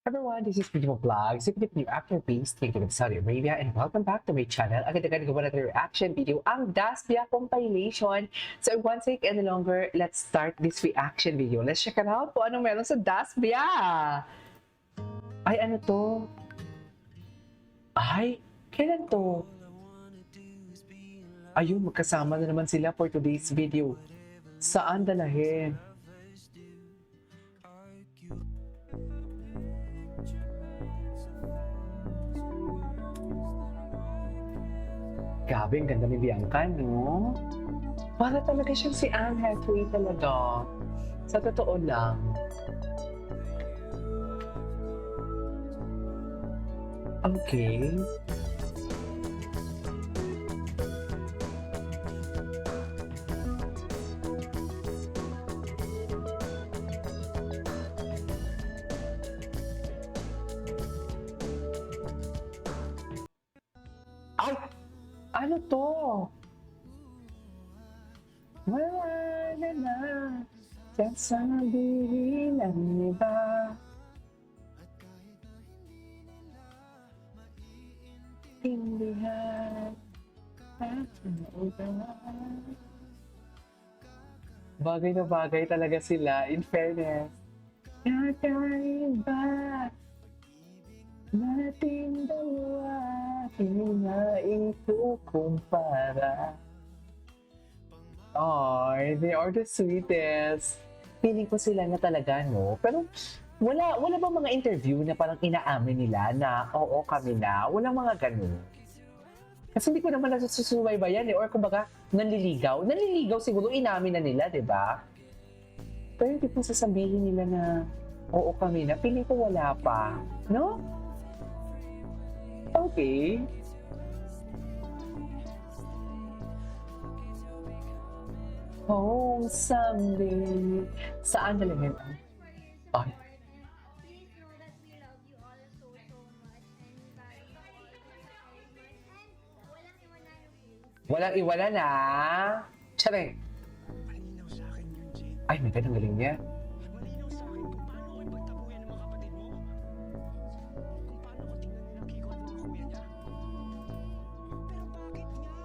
Everyone, this is Beautiful Vlogs, a Filipino actor based in Saudi Arabia, and welcome back to my channel. Agad-agad gawa natin reaction video, ang Dasbia compilation. So, one take any longer, let's start this reaction video. Let's check it out kung anong meron sa Dasbia. Ay, ano to? Ay, kailan to? Ayun, magkasama na naman sila for today's video. Saan dalahin? Grabe, ang ganda ni Bianca, no? Para talaga siyang si Anne Hathaway talaga. Sa totoo lang. Okay. Ay! Ano to? Wala na sasabihin ng iba. Tindihan at nauulan. Bagay na bagay talaga sila, in fairness. Kakaiba nating dalawa, hinaing kukumpara. Ay, they are the sweetest. Feeling ko sila na talaga, no? Pero wala ba mga interview na parang inaamin nila na oo kami na? Walang mga ganun. Kasi hindi ko naman nasusubaybayan eh. Or kumbaga, nanliligaw. Nanliligaw siguro, inamin na nila, di ba? Pero hindi po sasabihin nila na oo kami na. Feeling ko wala pa. No? Okay. Home someday. Saan nalamin? Ay. Please know that we love you all so much and carry you all so much and walang iwanan ng you. Walang iwala na. Tsare. Malinaw sa akin yun, Jane. Ay, may ganun galing niya. Malinaw sa akin kung paano ko ipagtabuyan ng mga kapatid mo. Kung paano ko tingnan nilang kiko at mga kuya niya. Pero bakit nga?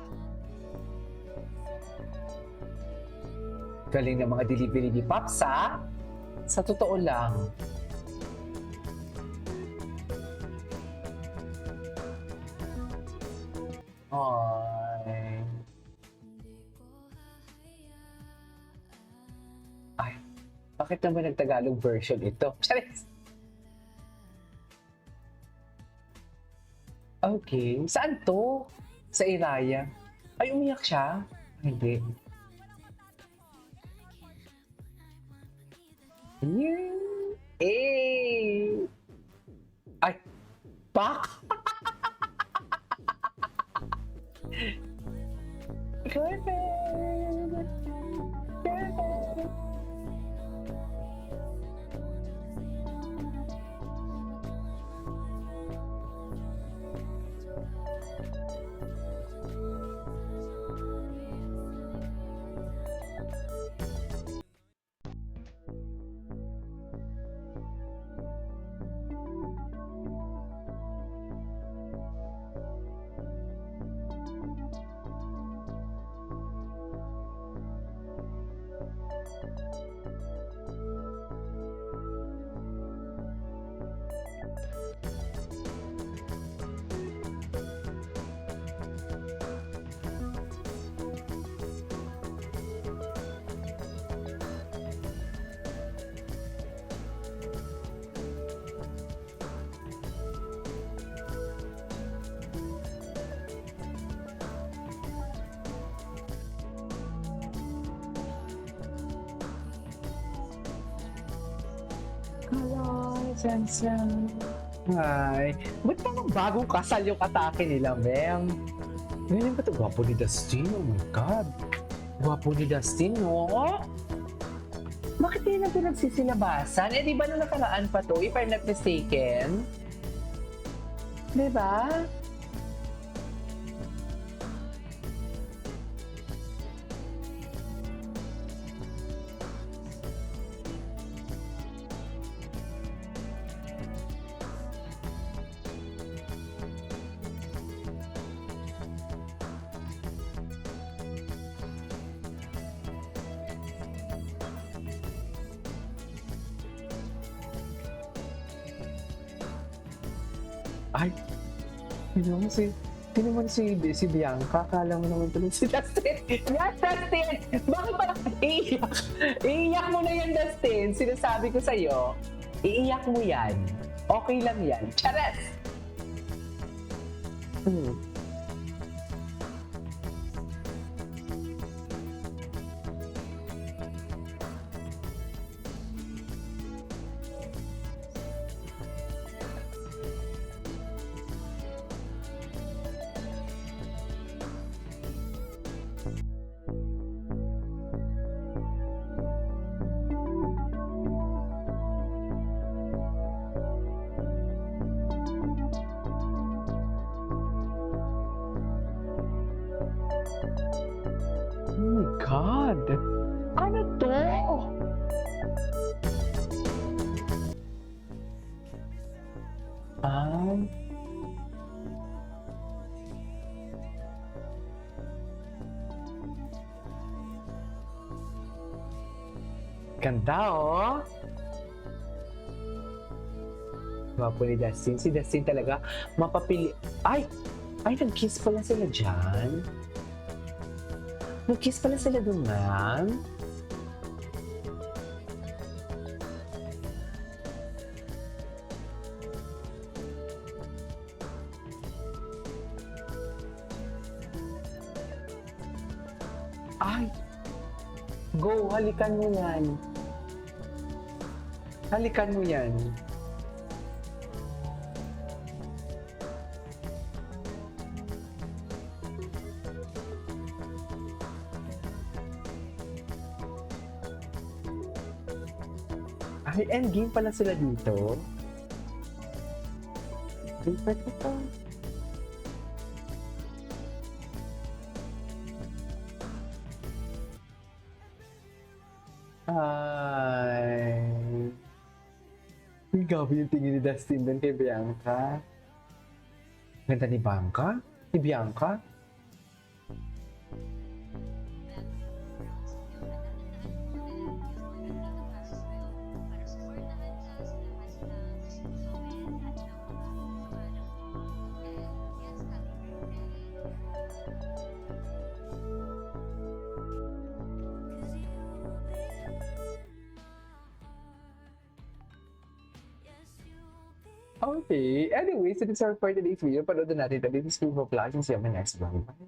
Galing ng mga delivery ni Pops, ha? Sa totoo lang. Ay. Ay. Bakit naman nagtagalog version ito? Charis! Okay. Saan to? Sa Iraya. Ay, umiyak siya? Hindi. Eh! Ay! Pak! Ay, ba't parang bagong kasal yung atake nila, Mem? Ganyan ba ito? Gwapo ni Dustin, oh my God. Gwapo ni Dustin, no? Bakit hindi na pinagsisilabasan? Eh, di ba nung nakaraan pa to, if I'm not mistaken? Di ba? Ay, sino mo si Bianca? Akala mo naman tuloy si Dustin. Yes, Dustin! Bakit parang iiyak? Iiyak mo na yan, Dustin. Sinasabi ko sa'yo, iiyak mo yan. Okay lang yan. Charas! Hmm. Oh my God! Ano to? Ah. Ganda, oh! Gwapo ni Dustin. Si Dustin talaga mapapili... Ay! Ay, nag-kiss pala sila dyan. Nag-kiss pala sila dun, ma'am. Ay! Go, halikan mo yan. Halikan mo yan. Ay, endgame pala sila dito. Lipat ito. Ay. Ang gabi yung tingin ni Dustin doon kay Bianca. Ganda ni Bianca? Si Bianca? Okay. Anyway, so this is our for today's video. Panood na natin. This is Steve Vlog. See you on my next vlog. Bye.